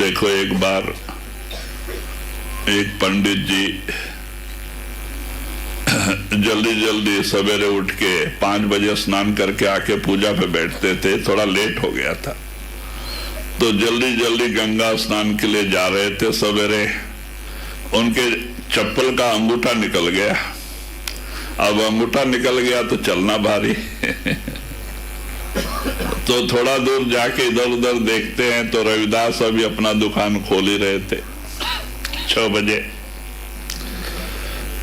देखो, एक बार एक पंडित जी जल्दी जल्दी सवेरे उठ के 5 बजे स्नान करके आके पूजा पे बैठते थे। थोड़ा लेट हो गया था तो जल्दी जल्दी गंगा स्नान के लिए जा रहे थे। सवेरे उनके चप्पल का अंगूठा निकल गया। अब अंगूठा निकल गया तो चलना भारी तो थोड़ा दूर जाके इधर उधर देखते हैं तो रविदास अभी अपना दुकान खोल ही रहे थे 6 बजे।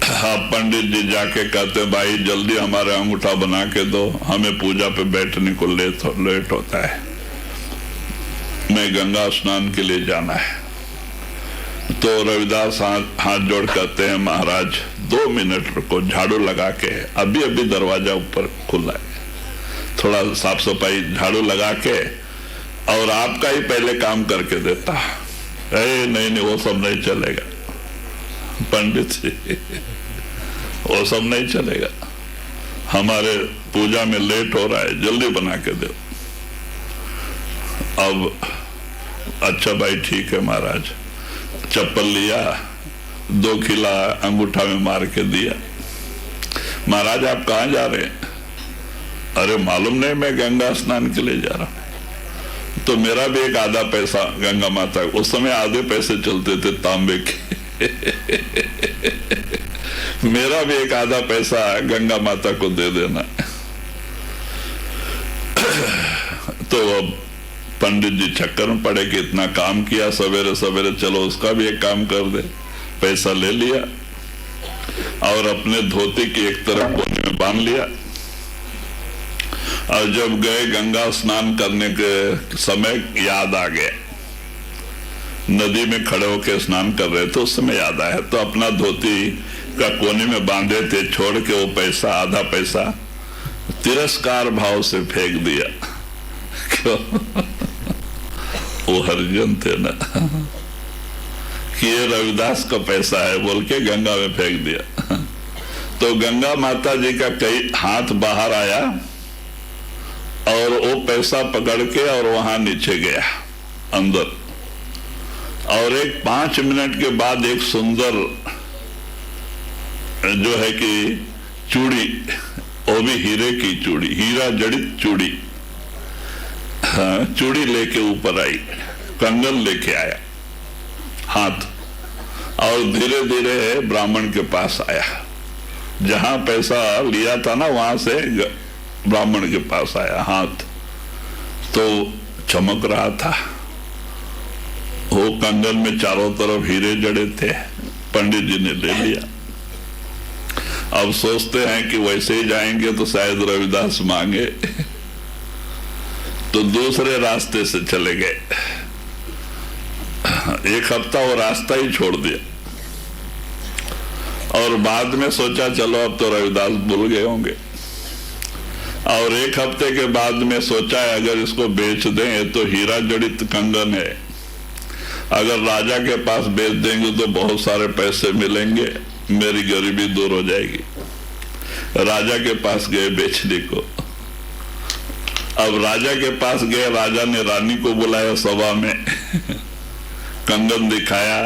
आप पंडित जी जाके कहते, भाई जल्दी हमारे अंगूठा बना के दो, हमें पूजा पे बैठने को लेट होता है, मैं गंगा स्नान के लिए जाना है। तो रविदास हाथ जोड़ कहते हैं, महाराज 2 मिनट रुको, झाड़ू लगा के, अभी अभी दरवाजा ऊपर खुला है, थोड़ा साफ सफाई झाड़ू लगा के और आपका ही पहले काम करके देता। नहीं नहीं, वो सब नहीं चलेगा पंडित जी, वो सब नहीं चलेगा, हमारे पूजा में लेट हो रहा है, जल्दी बना के दो। अब अच्छा भाई ठीक है महाराज, चप्पल लिया, 2 खिला अंगूठा में मार के दिया। महाराज आप कहाँ जा रहे हैं? अरे मालूम नहीं, मैं गंगा स्नान के लिए जा रहा हूं। तो मेरा भी एक आधा पैसा गंगा माता, उस समय आधे पैसे चलते थे तांबे के मेरा भी एक आधा पैसा गंगा माता को दे देना। तो अब पंडित जी चक्कर में पड़े कि इतना काम किया सवेरे सवेरे, चलो उसका भी एक काम कर दे। पैसा ले लिया और अपने धोती की एक तरफ कोने में बांध लिया। और जब गए गंगा स्नान करने के समय याद आ गया, नदी में खड़े होकर स्नान कर रहे थे, उस समय याद आया तो अपना धोती का कोने में बांधे थे, छोड़ के वो पैसा, आधा पैसा तिरस्कार भाव से फेंक दिया। क्यों? वो हरिजन थे ना कि ये रविदास का पैसा है बोल के गंगा में फेंक दिया। तो गंगा माता जी का कई हाथ बाहर आया और वो पैसा पकड़ के और वहां नीचे गया अंदर। और एक 5 मिनट के बाद एक सुंदर जो है कि चूड़ी, वो भी हीरे की चूड़ी, हीरा जड़ित चूड़ी, हाँ, चूड़ी लेके ऊपर आई, कंगन लेके आया हाथ, और धीरे धीरे ब्राह्मण के पास आया। जहां पैसा लिया था ना वहां से ब्राह्मण के पास आया हाथ, तो चमक रहा था। वो कंगन में चारों तरफ हीरे जड़े थे। पंडित जी ने ले लिया। अब सोचते हैं कि वैसे ही जाएंगे तो शायद रविदास मांगे, तो दूसरे रास्ते से चले गए। 1 हफ्ता वो रास्ता ही छोड़ दिया और बाद में सोचा चलो अब तो रविदास भूल गए होंगे। और 1 हफ्ते के बाद में सोचा है अगर इसको बेच दें तो हीरा जड़ित कंगन है, अगर राजा के पास बेच देंगे तो बहुत सारे पैसे मिलेंगे, मेरी गरीबी दूर हो जाएगी। राजा के पास गए बेचने को। अब राजा के पास गए, राजा ने रानी को बुलाया सभा में कंगन दिखाया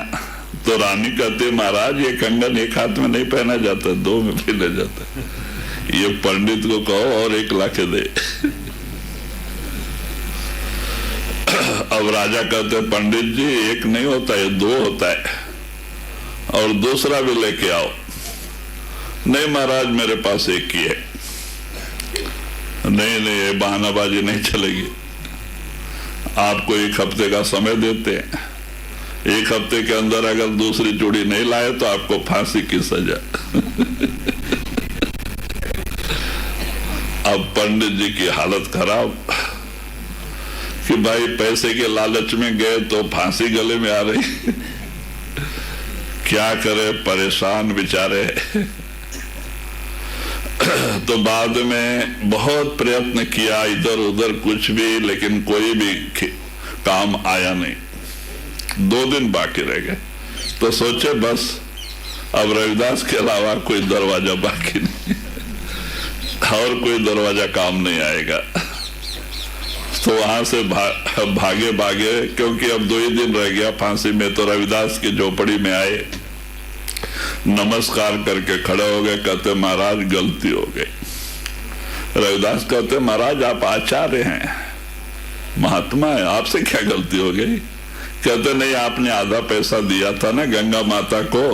तो रानी कहते, महाराज ये कंगन 1 हाथ में नहीं पहना जाता, 2 में पहना जाता, ये पंडित को कहो और 1 लाख दे। अब राजा कहते, पंडित जी 1 नहीं होता, ये 2 होता है, और दूसरा भी लेके आओ। नहीं महाराज मेरे पास 1 ही है। नहीं नहीं, ये बहानाबाजी नहीं चलेगी, आपको 1 हफ्ते का समय देते हैं, 1 हफ्ते के अंदर अगर दूसरी चूड़ी नहीं लाए तो आपको फांसी की सजा। अब पंडित जी की हालत खराब कि भाई पैसे के लालच में गए तो फांसी गले में आ रही, क्या करे, परेशान बेचारे। तो बाद में बहुत प्रयत्न किया इधर उधर कुछ भी, लेकिन कोई भी काम आया नहीं। 2 दिन बाकी रह गए तो सोचे बस अब रविदास के अलावा कोई दरवाजा बाकी नहीं, और कोई दरवाजा काम नहीं आएगा। तो वहां से भागे भागे, क्योंकि अब 2 ही दिन रह गया फांसी में। तो रविदास की झोपड़ी में आए, नमस्कार करके खड़े हो गए, कहते महाराज गलती हो गई। रविदास कहते महाराज आप आचार्य हैं, महात्मा है, आपसे क्या गलती हो गई? कहते नहीं, आपने आधा पैसा दिया था ना गंगा माता को,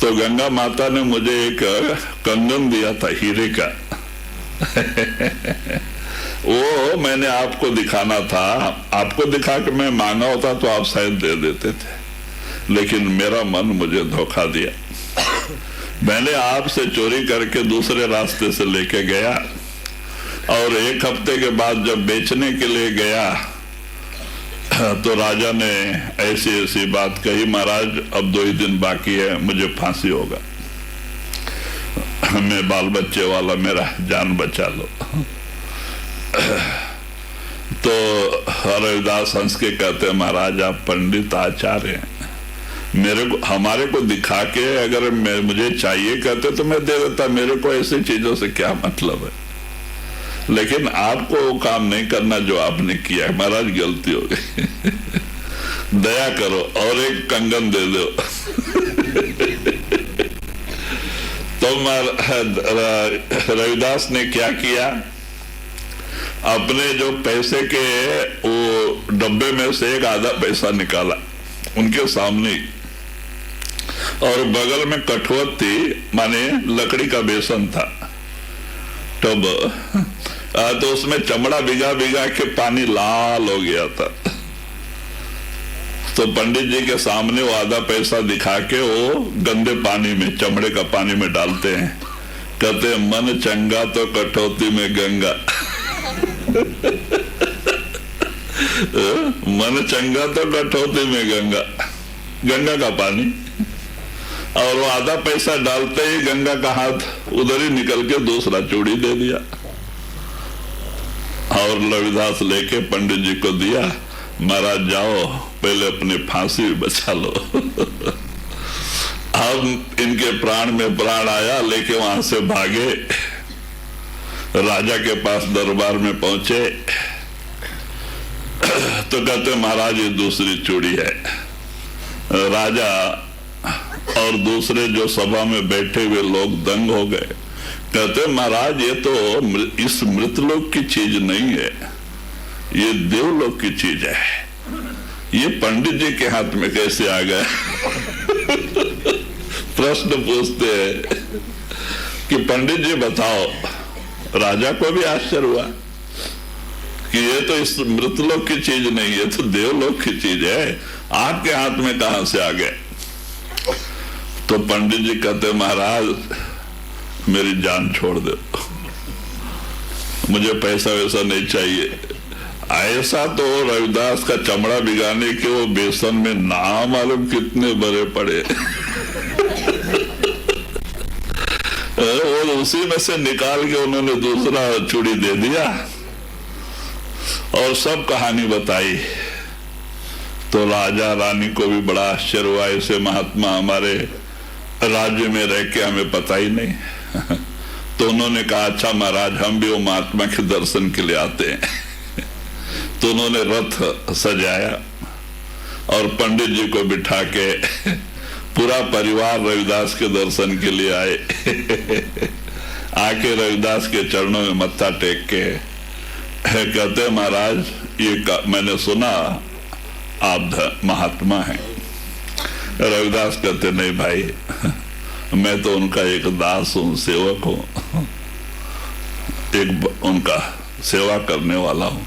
तो गंगा माता ने मुझे एक कंगन दिया था हीरे का वो मैंने आपको दिखाना था, आपको दिखा के मैं मांगा होता तो आप शायद दे देते थे, लेकिन मेरा मन मुझे धोखा दिया। मैंने आपसे चोरी करके दूसरे रास्ते से लेके गया, और 1 हफ्ते के बाद जब बेचने के लिए गया तो राजा ने ऐसी ऐसी बात कही, महाराज अब 2 ही दिन बाकी है, मुझे फांसी होगा, मैं बाल बच्चे वाला, मेरा जान बचा लो। तो रविदास हंस के कहते महाराज आप पंडित आचार्य हैं, मेरे को हमारे को दिखा के अगर मुझे चाहिए कहते तो मैं दे देता, मेरे को ऐसी चीजों से क्या मतलब है, लेकिन आपको वो काम नहीं करना जो आपने किया। महाराज गलती हो गई दया करो और एक कंगन दे दो तो रविदास ने क्या किया, अपने जो पैसे के वो डब्बे में से एक आधा पैसा निकाला उनके सामने, और बगल में कठोत थी, माने लकड़ी का बेसन था टब, तो उसमें चमड़ा भिगा भिगा के पानी लाल हो गया था। तो पंडित जी के सामने वो आधा पैसा दिखा के वो गंदे पानी में, चमड़े का पानी में डालते हैं, कहते मन चंगा तो कटौती में गंगा मन चंगा तो कटौती में गंगा, गंगा का पानी। और वो आधा पैसा डालते ही गंगा का हाथ उधर ही निकल के दूसरा चूड़ी दे दिया, और रविदास लेके पंडित जी को दिया, महाराज जाओ पहले अपनी फांसी बचा लो अब इनके प्राण में प्राण आया, लेके वहां से भागे, राजा के पास दरबार में पहुंचे तो कहते महाराज ये दूसरी चूड़ी है। राजा और दूसरे जो सभा में बैठे हुए लोग दंग हो गए, कहते महाराज ये तो इस मृतलोक की चीज नहीं है, ये देवलोक की चीज है, ये पंडित जी के हाथ में कैसे आ गया प्रश्न पूछते हैं कि पंडित जी बताओ। राजा को भी आश्चर्य हुआ कि ये तो इस मृतलोक की चीज नहीं, ये तो देवलोक की चीज है, आपके हाथ में कहां से आ गए? तो पंडित जी कहते महाराज मेरी जान छोड़ दो, मुझे पैसा वैसा नहीं चाहिए। ऐसा तो रविदास का चमड़ा भिगाने के वो बेसन में ना मालूम कितने बड़े पड़े और उसी में से निकाल के उन्होंने दूसरा चूड़ी दे दिया और सब कहानी बताई। तो राजा रानी को भी बड़ा आश्चर्य हुआ, ऐसे महात्मा हमारे राज्य में रह के हमें पता ही नहीं तो उन्होंने कहा अच्छा महाराज हम भी वो महात्मा के दर्शन के लिए आते हैं तो उन्होंने रथ सजाया और पंडित जी को बिठा के पूरा परिवार रविदास के दर्शन के लिए आए आके रविदास के चरणों में मत्था टेक के कहते महाराज ये मैंने सुना आप महात्मा हैं। रविदास कहते नहीं भाई मैं तो उनका एक दास हूं, सेवक हूं, एक उनका सेवा करने वाला हूं।